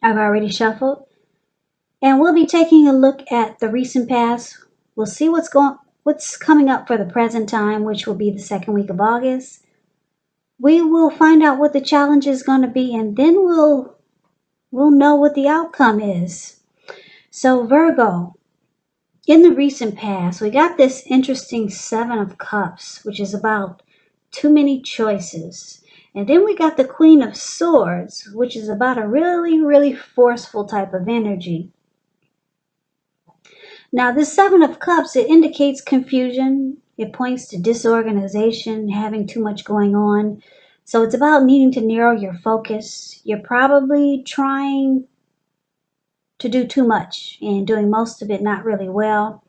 I've already shuffled. And we'll be taking a look at the recent past. We'll see what's coming up for the present time, which will be the second week of August. We will find out what the challenge is going to be, and then we'll know what the outcome is. So Virgo, in the recent past, we got this interesting Seven of Cups, which is about too many choices. And then we got the Queen of Swords, which is about a really, really forceful type of energy. Now, this Seven of Cups, it indicates confusion. It points to disorganization, having too much going on. So it's about needing to narrow your focus. You're probably trying to do too much and doing most of it not really well.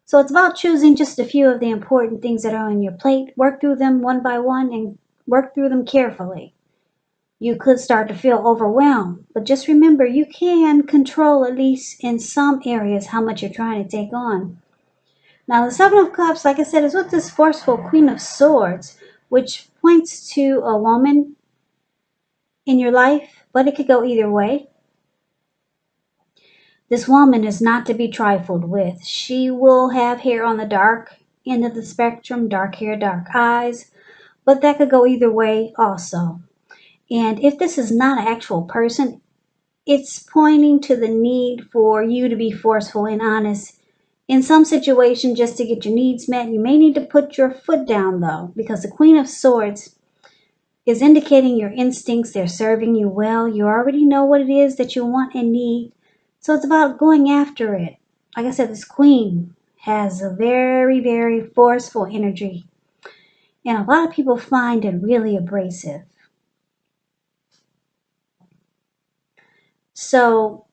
So it's about choosing just a few of the important things that are on your plate, work through them one by one, and work through them carefully. You could start to feel overwhelmed, but just remember you can control, at least in some areas, how much you're trying to take on. Now, the Seven of Cups, like I said, is with this forceful Queen of Swords, which points to a woman in your life, but it could go either way. This woman is not to be trifled with. She will have hair on the dark end of the spectrum, dark hair, dark eyes, but that could go either way also. And if this is not an actual person, it's pointing to the need for you to be forceful and honest. In some situation, just to get your needs met, you may need to put your foot down though, because the Queen of Swords is indicating your instincts. They're serving you well. You already know what it is that you want and need. So it's about going after it. Like I said, this Queen has a very, very forceful energy. And a lot of people find it really abrasive. So,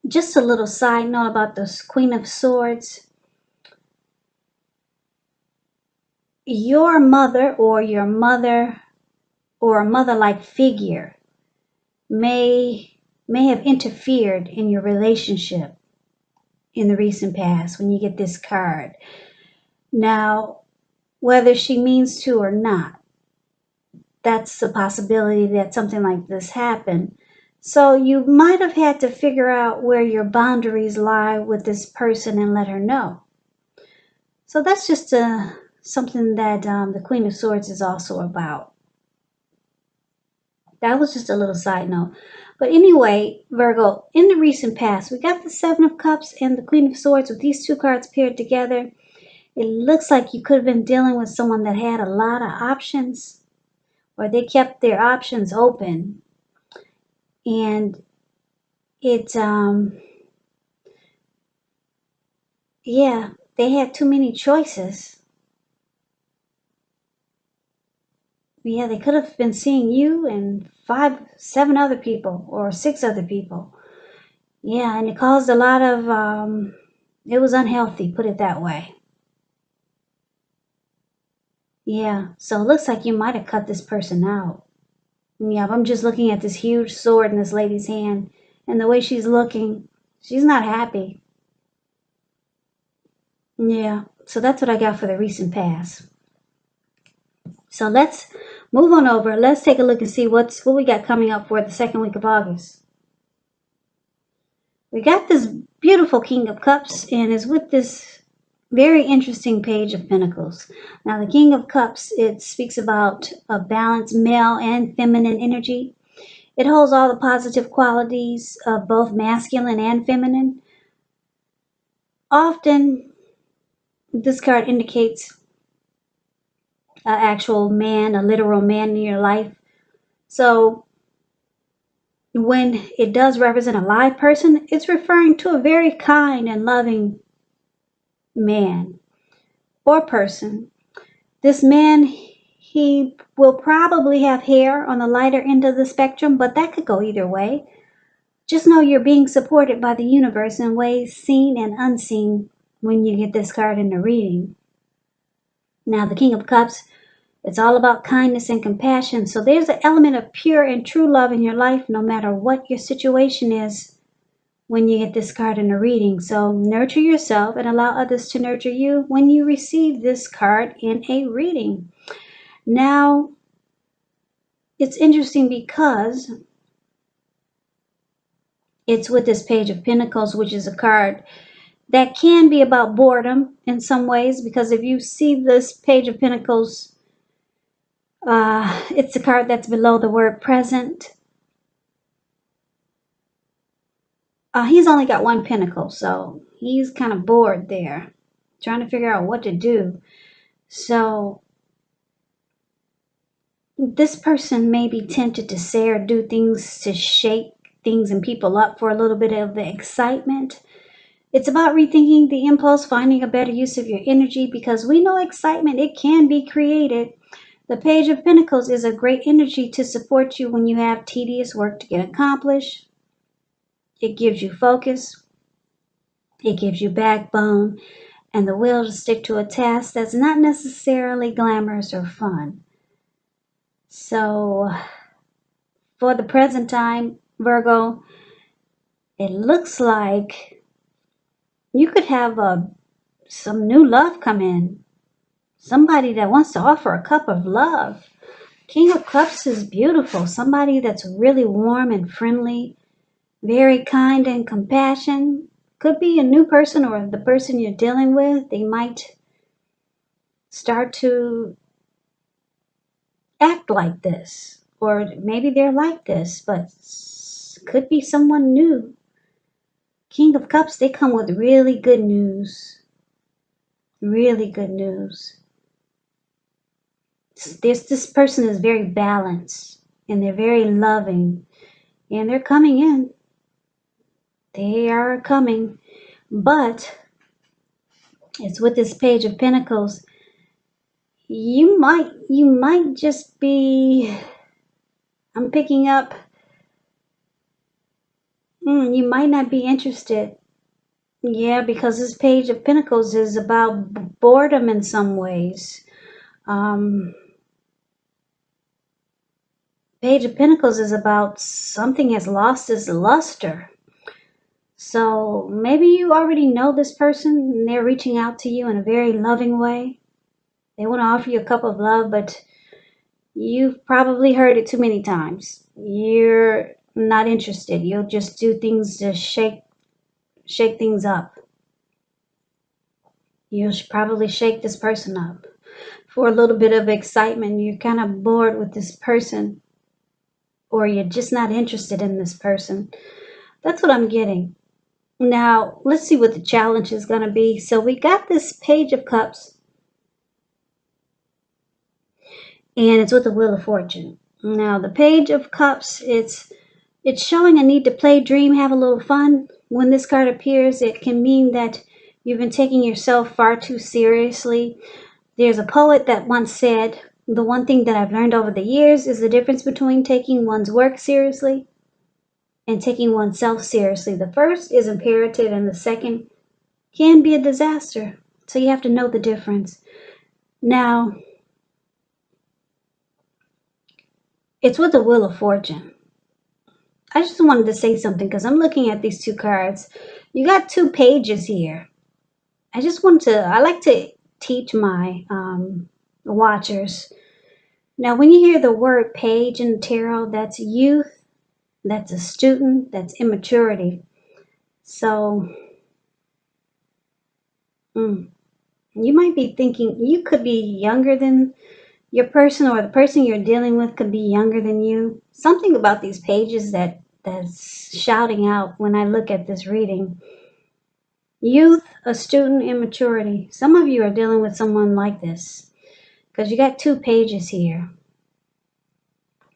just a little side note about this Queen of Swords. Your mother or a mother-like figure may have interfered in your relationship in the recent past when you get this card. Now, whether she means to or not, that's a possibility that something like this happened. So you might have had to figure out where your boundaries lie with this person and let her know. So that's just something that the Queen of Swords is also about. That was just a little side note. But anyway, Virgo, in the recent past, we got the Seven of Cups and the Queen of Swords with these two cards paired together. It looks like you could have been dealing with someone that had a lot of options, or they kept their options open. And it, yeah, they had too many choices. Yeah, they could have been seeing you and 7 other people or 6 other people. Yeah, and it caused a lot of, it was unhealthy, put it that way. Yeah, so it looks like you might have cut this person out. Yeah, I'm just looking at this huge sword in this lady's hand, and the way she's looking, she's not happy. Yeah, so that's what I got for the recent past. So let's move on over. Let's take a look and see what we got coming up for the second week of August. We got this beautiful King of Cups, and is with this very interesting Page of Pentacles. Now, the King of Cups, it speaks about a balanced male and feminine energy. It holds all the positive qualities of both masculine and feminine. Often, this card indicates an actual man, a literal man in your life. So, when it does represent a live person, it's referring to a very kind and loving man or person. This man, he will probably have hair on the lighter end of the spectrum, but that could go either way. Just know you're being supported by the universe in ways seen and unseen when you get this card in the reading. Now, the King of Cups, it's all about kindness and compassion. So there's an element of pure and true love in your life, no matter what your situation is when you get this card in a reading. So nurture yourself and allow others to nurture you when you receive this card in a reading. Now, it's interesting because It's with this Page of Pentacles, which is a card that can be about boredom in some ways, because if you see this Page of Pentacles, it's the card that's below the word present. He's only got one pentacle, so he's kind of bored there, trying to figure out what to do. So this person may be tempted to say or do things to shake things and people up for a little bit of the excitement. It's about rethinking the impulse, finding a better use of your energy, because we know excitement, it can be created. The Page of Pentacles is a great energy to support you when you have tedious work to get accomplished. It gives you focus. It gives you backbone and the will to stick to a task that's not necessarily glamorous or fun. So for the present time, Virgo, it looks like you could have some new love come in. Somebody that wants to offer a cup of love. King of Cups is beautiful. Somebody that's really warm and friendly, very kind and compassionate. Could be a new person or the person you're dealing with. They might start to act like this, or maybe they're like this, but could be someone new. King of Cups, they come with really good news. Really good news. This person is very balanced and they're very loving and they're coming in. They are coming, but it's with this Page of Pentacles. You might just be, I'm picking up, you might not be interested. Yeah, because this Page of Pentacles is about boredom in some ways. Page of Pentacles is about something has lost its luster. So maybe you already know this person and they're reaching out to you in a very loving way. They want to offer you a cup of love, but you've probably heard it too many times. You're not interested. You'll just do things to shake things up. You'll probably shake this person up for a little bit of excitement. You're kind of bored with this person, or you're just not interested in this person. That's what I'm getting. Now, let's see what the challenge is going to be. So we got this Page of Cups, and it's with the Wheel of Fortune. Now, the Page of Cups, it's showing a need to play, dream, have a little fun. When this card appears, it can mean that you've been taking yourself far too seriously. There's a poet that once said, the one thing that I've learned over the years is the difference between taking one's work seriously and taking oneself seriously. The first is imperative and the second can be a disaster. So you have to know the difference. Now, it's with the Wheel of Fortune. I just wanted to say something because I'm looking at these two cards. You got two pages here. I like to teach my watchers. Now, when you hear the word page in the tarot, that's youth, that's a student, that's immaturity. So, you might be thinking you could be younger than your person, or the person you're dealing with could be younger than you. Something about these pages that's shouting out when I look at this reading. Youth, a student, immaturity. Some of you are dealing with someone like this because you got two pages here.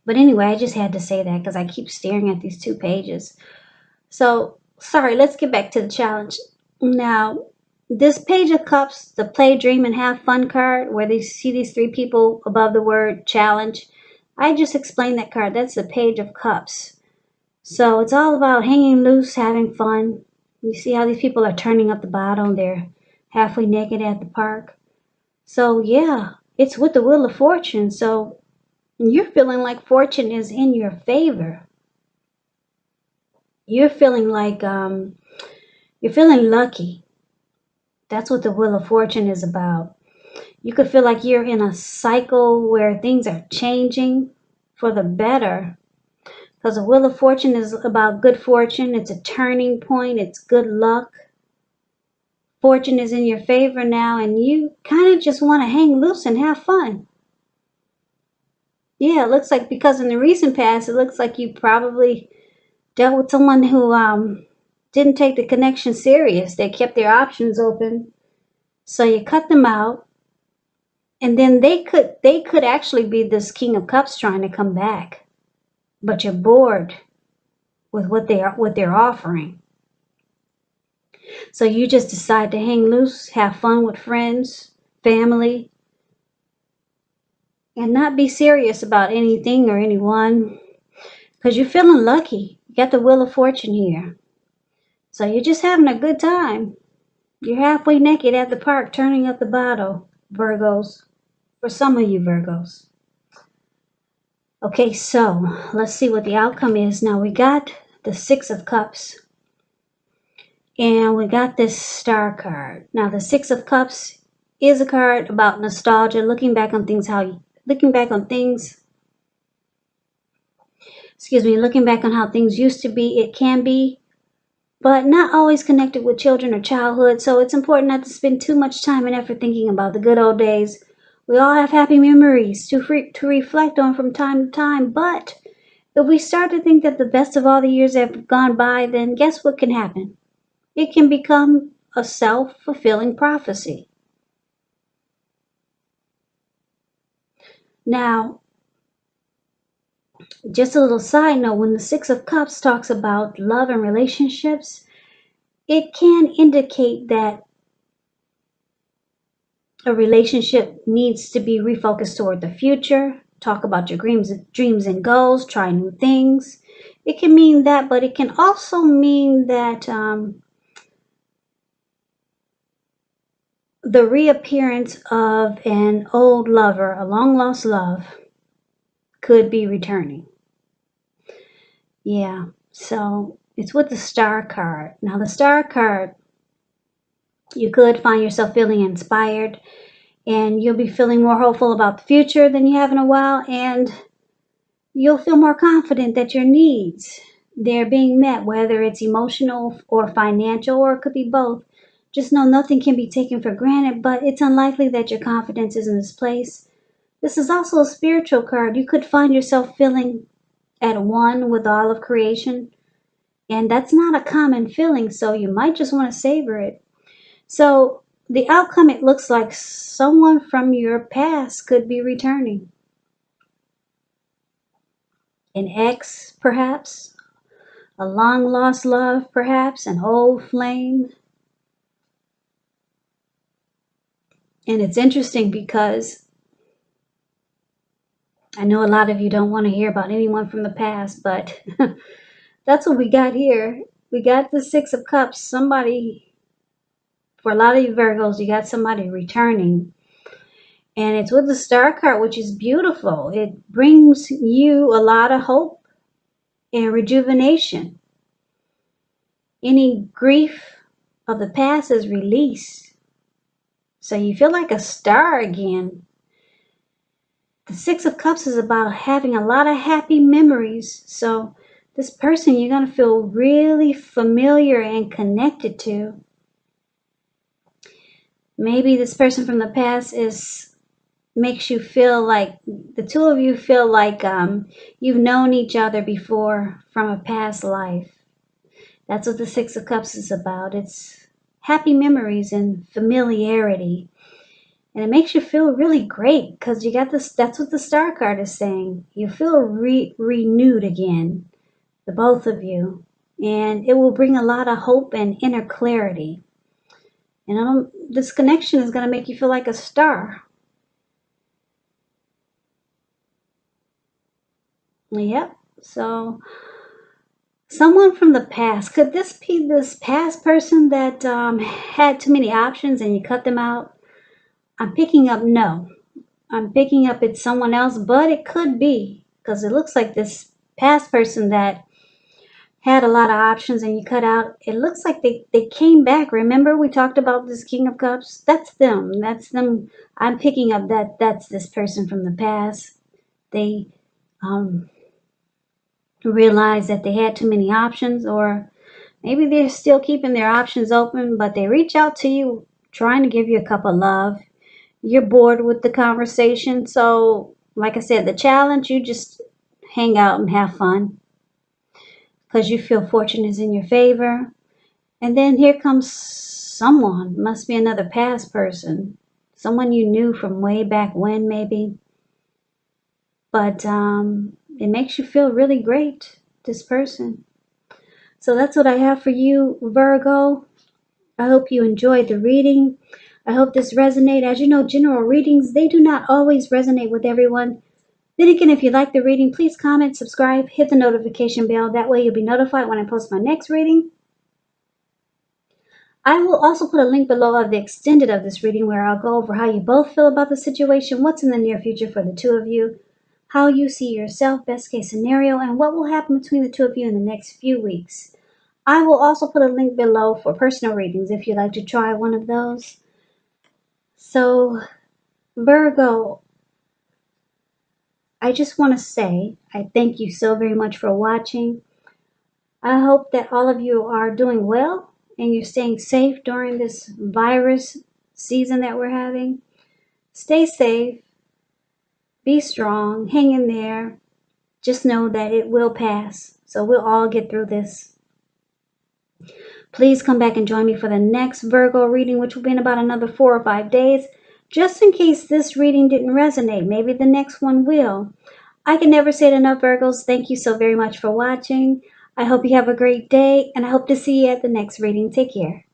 But anyway, I just had to say that because I keep staring at these two pages. So, sorry, let's get back to the challenge. Now, this Page of Cups, the play, dream, and have fun card, where they see these three people above the word challenge. I just explained that card. That's the Page of Cups. So it's all about hanging loose, having fun. You see how these people are turning up the bottle. They're halfway naked at the park. So yeah, it's with the Wheel of Fortune. So you're feeling like fortune is in your favor. You're feeling like you're feeling lucky. That's what the Wheel of Fortune is about. You could feel like you're in a cycle where things are changing for the better. Because the Wheel of Fortune is about good fortune. It's a turning point. It's good luck. Fortune is in your favor now, and you kind of just want to hang loose and have fun. Yeah, it looks like, because in the recent past, it looks like you probably dealt with someone who didn't take the connection serious. They kept their options open. So you cut them out. And then they could actually be this King of Cups trying to come back. But you're bored with what they're offering. So you just decide to hang loose, have fun with friends, family, and not be serious about anything or anyone, because you're feeling lucky. You got the Wheel of Fortune here. So you're just having a good time. You're halfway naked at the park turning up the bottle, Virgos. For some of you Virgos. Okay, so let's see what the outcome is. Now we got the Six of Cups. And we got this Star card. Now the Six of Cups is a card about nostalgia, looking back on things, looking back on how things used to be. It can be, but not always connected with children or childhood. So it's important not to spend too much time and effort thinking about the good old days. We all have happy memories to reflect on from time to time. But if we start to think that the best of all the years have gone by, then guess what can happen? It can become a self-fulfilling prophecy. Now, just a little side note, when the Six of Cups talks about love and relationships, it can indicate that a relationship needs to be refocused toward the future. Talk about your dreams and goals, try new things. It can mean that, but it can also mean that the reappearance of an old lover, a long-lost love, could be returning. Yeah, so it's with the Star card. Now the Star card, you could find yourself feeling inspired, and you'll be feeling more hopeful about the future than you have in a while, and you'll feel more confident that your needs, they're being met, whether it's emotional or financial, or it could be both. Just know nothing can be taken for granted, but it's unlikely that your confidence is misplaced. This is also a spiritual card. You could find yourself feeling at one with all of creation, and that's not a common feeling, so you might just want to savor it. So the outcome, it looks like someone from your past could be returning. An ex, perhaps. A long lost love, perhaps. An old flame. And it's interesting because I know a lot of you don't want to hear about anyone from the past, but that's what we got here. We got the Six of Cups. Somebody, for a lot of you Virgos, you got somebody returning. And it's with the Star card, which is beautiful. It brings you a lot of hope and rejuvenation. Any grief of the past is released. So you feel like a star again. The Six of Cups is about having a lot of happy memories. So this person you're going to feel really familiar and connected to. Maybe this person from the past makes you feel like, the two of you feel like you've known each other before from a past life. That's what the Six of Cups is about. It's happy memories and familiarity. And it makes you feel really great because you got this. That's what the Star card is saying. You feel renewed again, the both of you. And it will bring a lot of hope and inner clarity. And this connection is going to make you feel like a star. Yep. So someone from the past. Could this be this past person that had too many options and you cut them out? I'm picking up no. I'm picking up it's someone else, but it could be because it looks like this past person that had a lot of options and you cut out. It looks like they came back. Remember we talked about this King of Cups? That's them. That's them. I'm picking up that's this person from the past. They realized that they had too many options, or maybe they're still keeping their options open, but they reach out to you trying to give you a cup of love. You're bored with the conversation. So, like I said, the challenge, you just hang out and have fun because you feel fortune is in your favor. And then here comes someone, must be another past person, someone you knew from way back when, maybe. But it makes you feel really great, this person. So that's what I have for you, Virgo. I hope you enjoyed the reading. I hope this resonated. As you know, general readings, they do not always resonate with everyone. Then again, if you like the reading, please comment, subscribe, hit the notification bell. That way you'll be notified when I post my next reading. I will also put a link below of the extended of this reading where I'll go over how you both feel about the situation, what's in the near future for the two of you, how you see yourself, best case scenario, and what will happen between the two of you in the next few weeks. I will also put a link below for personal readings if you'd like to try one of those. So, Virgo, I just want to say I thank you so very much for watching. I hope that all of you are doing well and you're staying safe during this virus season that we're having. Stay safe, be strong, hang in there. Just know that it will pass. So we'll all get through this. Please come back and join me for the next Virgo reading, which will be in about another 4 or 5 days. Just in case this reading didn't resonate, maybe the next one will. I can never say it enough, Virgos. Thank you so very much for watching. I hope you have a great day, and I hope to see you at the next reading. Take care.